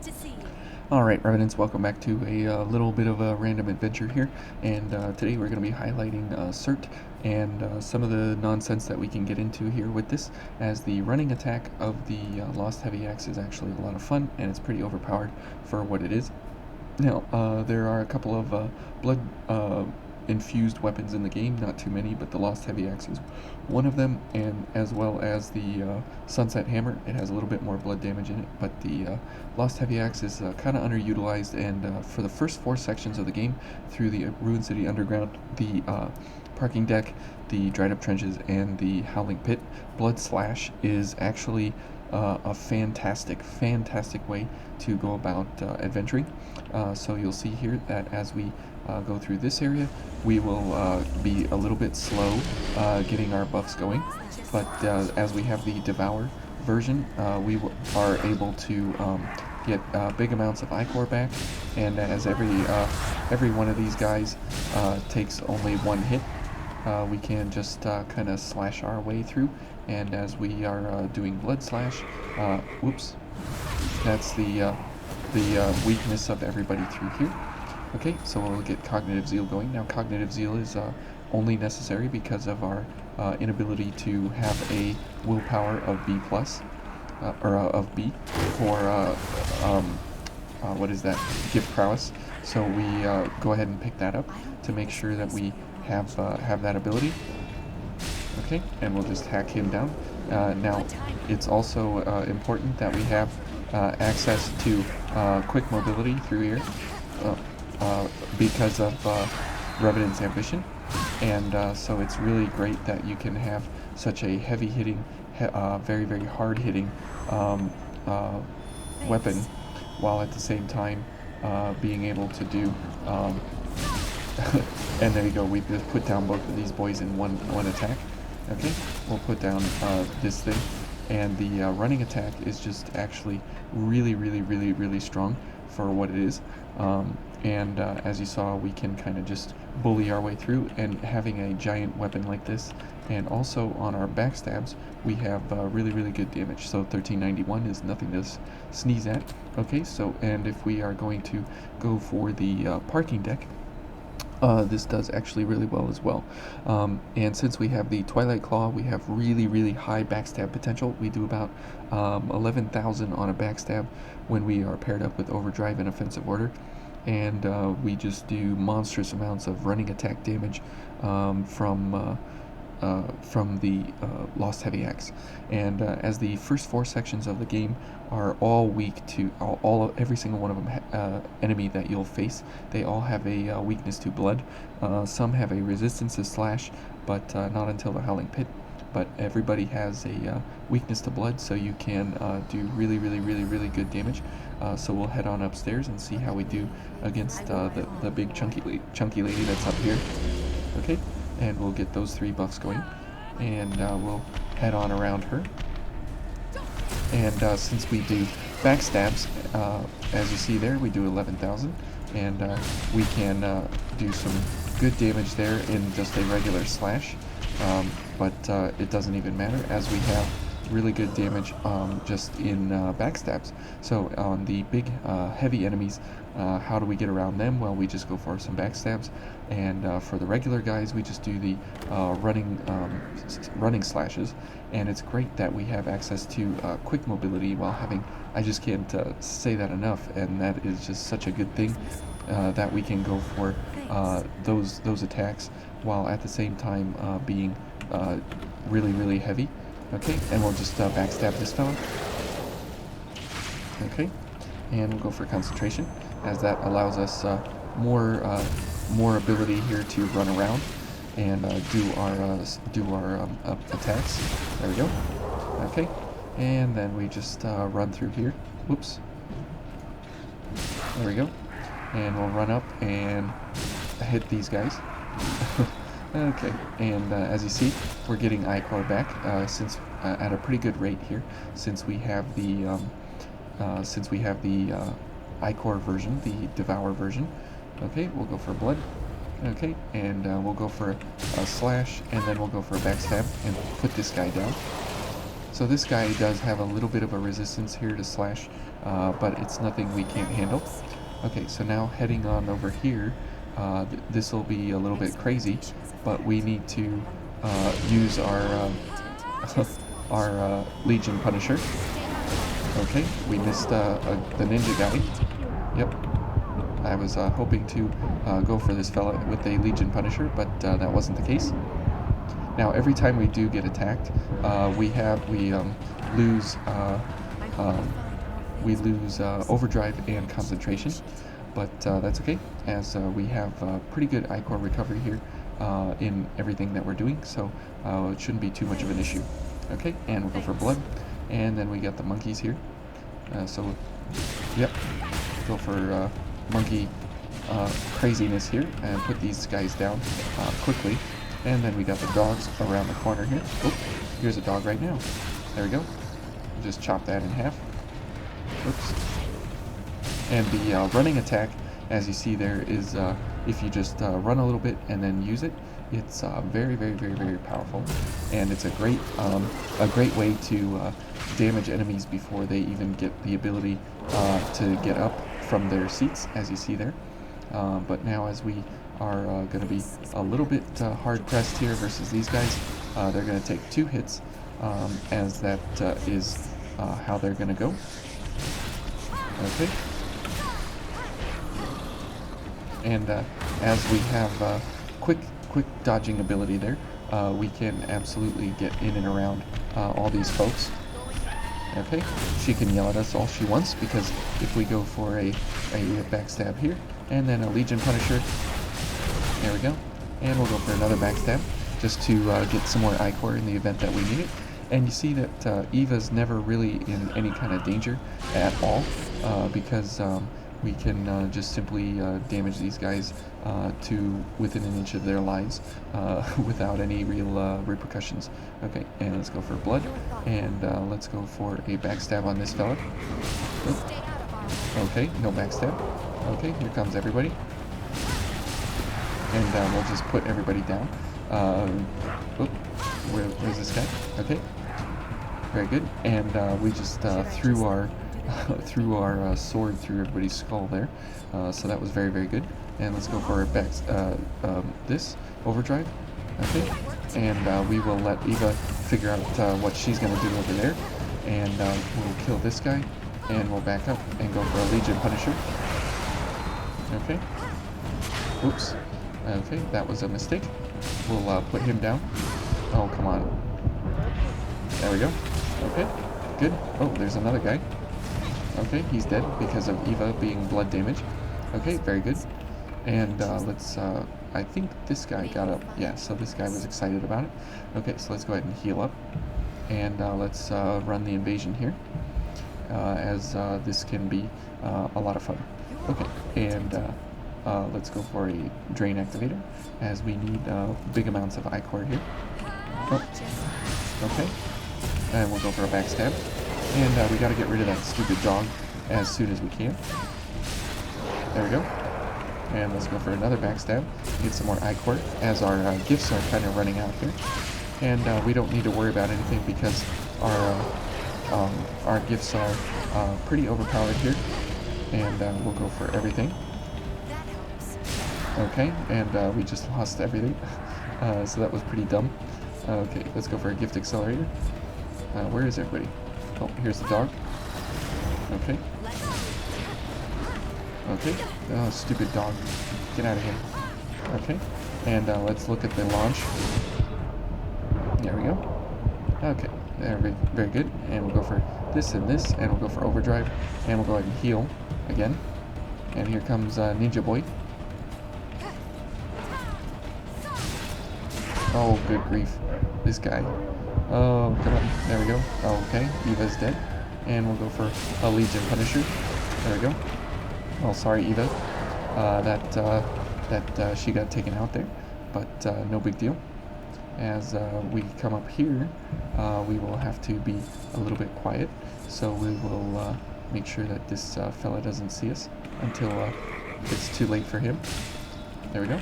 Glad to see you. Alright, Revenants, welcome back to a little bit of a random adventure here, and today we're going to be highlighting Surt and some of the nonsense that we can get into here with this, as the running attack of the Lost Heavy Axe is actually a lot of fun, and it's pretty overpowered for what it is. Now, there are a couple of blood infused weapons in the game, not too many, but the Lost Heavy Axe is one of them, and as well as the Sunset Hammer. It has a little bit more blood damage in it, but the Lost Heavy Axe is kind of underutilized, and for the first 4 sections of the game, through the Ruin City Underground, the parking deck, the dried up trenches, and the Howling Pit, Blood Slash is actually a fantastic way to go about adventuring. So you'll see here that as we go through this area, we will be a little bit slow getting our buffs going, but as we have the Devour version, we are able to get big amounts of Ichor back, and as every one of these guys takes only 1 hit, we can just kind of slash our way through. And as we are doing Blood Slash, whoops, that's the weakness of everybody through here. Okay, so we'll get Cognitive Zeal going. Now, Cognitive Zeal is only necessary because of our inability to have a willpower of B+, or of B, for, what is that, Gift Prowess. So we go ahead and pick that up to make sure that we have that ability. Okay, and we'll just hack him down. Now, it's also important that we have access to quick mobility through here because of Revenant's ambition, and so it's really great that you can have such a heavy-hitting, very hard-hitting weapon, while at the same time being able to do and there you go, we just put down both of these boys in one attack. Okay, we'll put down this thing, and the running attack is just actually really strong for what it is. And as you saw, we can kind of just bully our way through, and having a giant weapon like this, and also on our backstabs, we have really good damage. So 1391 is nothing to sneeze at. Okay, so, and if we are going to go for the parking deck, this does actually really well as well. And since we have the Twilight Claw, we have really high backstab potential. We do about 11,000 on a backstab when we are paired up with Overdrive and Offensive Order. And we just do monstrous amounts of running attack damage from the Lost Heavy Axe. And as the first 4 sections of the game are all weak to every single one of them, enemy that you'll face, they all have a weakness to blood. Some have a resistance to slash, but not until the Howling Pit. But everybody has a weakness to blood, so you can do really good damage. So we'll head on upstairs and see how we do against the big chunky lady that's up here. Okay, and we'll get those 3 buffs going, and we'll head on around her. And since we do backstabs, as you see there, we do 11,000, and we can do some good damage there in just a regular slash, but it doesn't even matter, as we have really good damage just in backstabs. So on the big heavy enemies, how do we get around them? Well, we just go for some backstabs, and for the regular guys, we just do the running slashes. And it's great that we have access to quick mobility while having, I just can't say that enough, and that is just such a good thing, that we can go for those attacks while at the same time being really heavy. Okay, and we'll just backstab this fella. Okay, and we'll go for concentration, as that allows us more ability here to run around and do our attacks. There we go. Okay, and then we just run through here. Whoops. There we go. And we'll run up and hit these guys. Okay, and as you see, we're getting Ichor back since at a pretty good rate here, since we have the Ichor version, the Devour version. Okay, we'll go for blood. Okay, and we'll go for a slash, and then we'll go for a backstab and put this guy down. So this guy does have a little bit of a resistance here to slash, but it's nothing we can't handle. Okay, so now heading on over here, this will be a little bit crazy, but we need to use our our Legion Punisher. Okay, we missed the ninja guy. Yep, I was hoping to go for this fella with a Legion Punisher, but that wasn't the case. Now, every time we do get attacked, we lose overdrive and concentration, but that's okay, as we have pretty good iCore recovery here in everything that we're doing, so it shouldn't be too much of an issue. Okay, and we'll go for blood, and then we got the monkeys here. So, yep, go for monkey craziness here, and put these guys down quickly. And then we got the dogs around the corner here. Oh, here's a dog right now. There we go. Just chop that in half. Oops. And the running attack, as you see there, is if you just run a little bit and then use it, it's very, very, very, very powerful. And it's a great way to damage enemies before they even get the ability to get up from their seats, as you see there. But now, as we are going to be a little bit hard pressed here versus these guys, they're going to take 2 hits, as that is how they're going to go. Okay. And as we have quick dodging ability there, we can absolutely get in and around all these folks. Okay, she can yell at us all she wants, because if we go for a backstab here, and then a Legion Punisher, there we go, and we'll go for another backstab, just to get some more iCore in the event that we need it. And you see that Eva's never really in any kind of danger at all, because we can just simply damage these guys to within an inch of their lives without any real repercussions. Okay, and let's go for blood, and let's go for a backstab on this fella. Okay, no backstab. Okay, here comes everybody. And we'll just put everybody down. Where's this guy? Okay, very good. And we just threw our sword through everybody's skull there. So that was very, very good. And let's go for our this overdrive. Okay, and we will let Eva figure out what she's going to do over there. And we'll kill this guy, and we'll back up and go for a Legion Punisher. Okay. Oops. Okay, that was a mistake. We'll put him down. Oh, come on. There we go. Okay, good. Oh, there's another guy. Okay, he's dead because of Eva being blood damage. Okay, very good. And let's, I think this guy got up. Yeah, so this guy was excited about it. Okay, so let's go ahead and heal up. And let's run the invasion here, as this can be a lot of fun. Okay, and let's go for a drain activator, as we need big amounts of iCore here. Oh, okay, and we'll go for a backstab. And we got to get rid of that stupid dog as soon as we can. There we go. And let's go for another backstab. Get some more iCore, as our gifts are kind of running out here. And we don't need to worry about anything, because our gifts are pretty overpowered here. And we'll go for everything. Okay, and we just lost everything. So that was pretty dumb. Okay, let's go for a gift accelerator. Where is everybody? Oh, here's the dog. Okay. Okay. Oh, stupid dog. Get out of here. Okay. And let's look at the launch. There we go. Okay. Very, very good. And we'll go for this and this, and we'll go for overdrive. And we'll go ahead and heal again. And here comes Ninja Boy. Oh, good grief. This guy. Oh, come on. There we go. Okay, Eva's dead. And we'll go for a Legion Punisher. There we go. Oh, sorry, Eva. That she got taken out there. But no big deal. As we come up here, we will have to be a little bit quiet. So we will make sure that this fella doesn't see us until it's too late for him. There we go.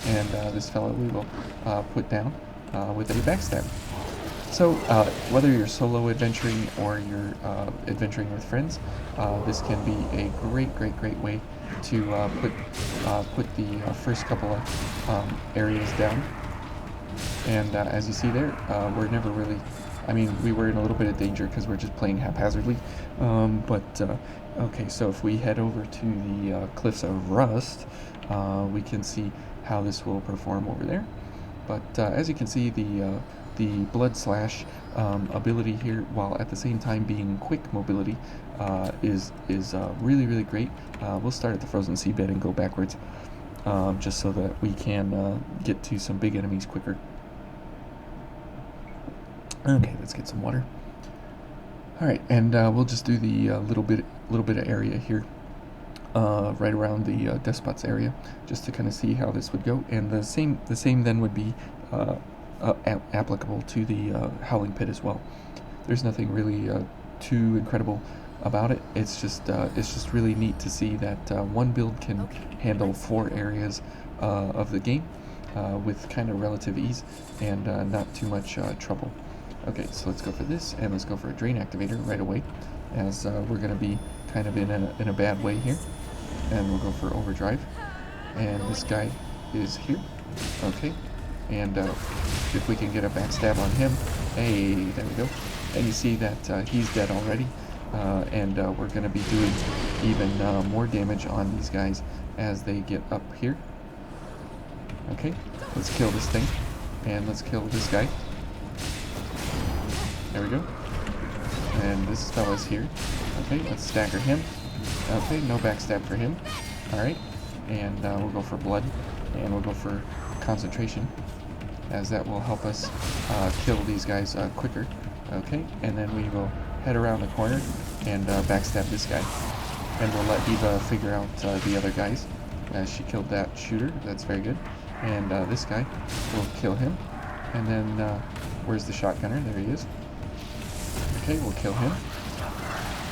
And this fella we will put down with a backstab. So whether you're solo adventuring or you're adventuring with friends, this can be a great way to put the first couple of areas down. And as you see there, we're never really, I mean, we were in a little bit of danger because we're just playing haphazardly. Okay, so if we head over to the Cliffs of Rust, we can see how this will perform over there. But as you can see, the Blood Slash ability here, while at the same time being quick mobility, is really great. We'll start at the frozen seabed and go backwards, just so that we can get to some big enemies quicker. Okay, let's get some water. All right, and we'll just do the little bit of area here, right around the Despots area, just to kind of see how this would go. And the same then would be applicable to the Howling Pit as well. There's nothing really too incredible about it. It's just really neat to see that one build can handle 4 areas of the game with kind of relative ease and not too much trouble. Okay, so let's go for this, and let's go for a drain activator right away, as we're going to be kind of in a bad way here. And we'll go for overdrive, and this guy is here. Okay, and if we can get a backstab on him, hey, there we go. And you see that he's dead already, and we're going to be doing even more damage on these guys as they get up here. Okay, let's kill this thing, and let's kill this guy. There we go. And this fella's here. Okay, let's stagger him. Okay, no backstab for him. Alright, and we'll go for blood, and we'll go for concentration, as that will help us kill these guys quicker. Okay, and then we will head around the corner and backstab this guy. And we'll let Eva figure out the other guys, as she killed that shooter. That's very good. And this guy, we'll kill him. And then, where's the shotgunner? There he is. Okay, we'll kill him.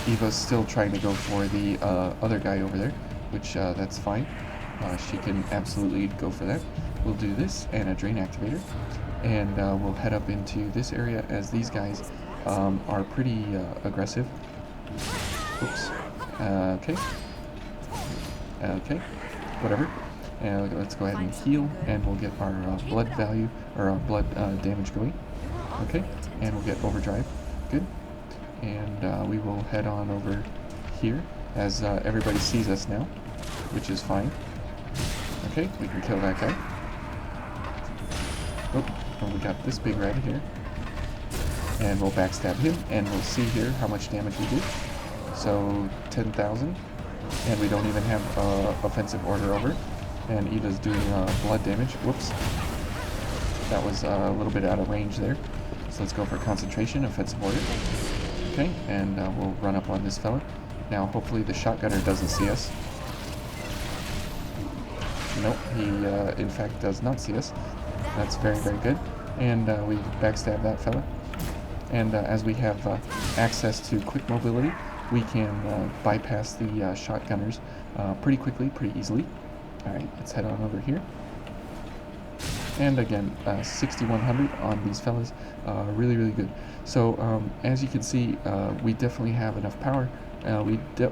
Eva's still trying to go for the other guy over there, which that's fine. She can absolutely go for that. We'll do this and a drain activator, and we'll head up into this area, as these guys are pretty aggressive. Oops. Okay. Okay. Whatever. And let's go ahead and heal, and we'll get our blood value, or our blood damage going. Okay, and we'll get overdrive. Good. And we will head on over here, as everybody sees us now, which is fine. Okay, we can kill that guy. Oh, and we got this big red here. And we'll backstab him, and we'll see here how much damage we do. So, 10,000. And we don't even have offensive order over. And Eva's doing blood damage. Whoops. That was a little bit out of range there. So let's go for concentration, offensive order. Okay, and we'll run up on this fella. Now, hopefully the shotgunner doesn't see us. Nope, he in fact does not see us. That's very good. And we backstab that fella. And as we have access to quick mobility, we can bypass the shotgunners pretty quickly, pretty easily. Alright, let's head on over here. And again, 6100 on these fellas, really good. So as you can see, we definitely have enough power.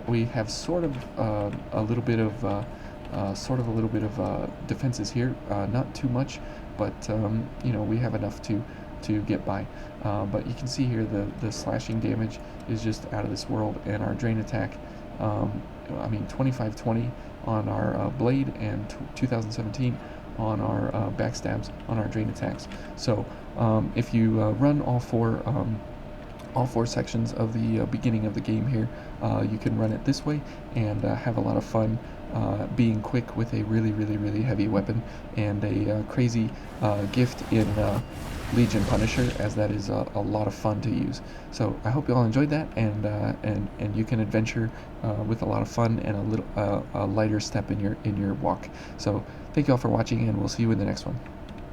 We have sort of a little bit of defenses here, not too much, but you know, we have enough to get by. But you can see here the slashing damage is just out of this world, and our drain attack, I mean 2520 on our blade, and 2017 on our backstabs on our drain attacks. So if you run all four sections of the beginning of the game here, you can run it this way and have a lot of fun being quick with a really heavy weapon, and a crazy gift in Legion Punisher, as that is a lot of fun to use. So I hope you all enjoyed that, and you can adventure with a lot of fun and a little lighter step in your walk. So thank you all for watching, and we'll see you in the next one.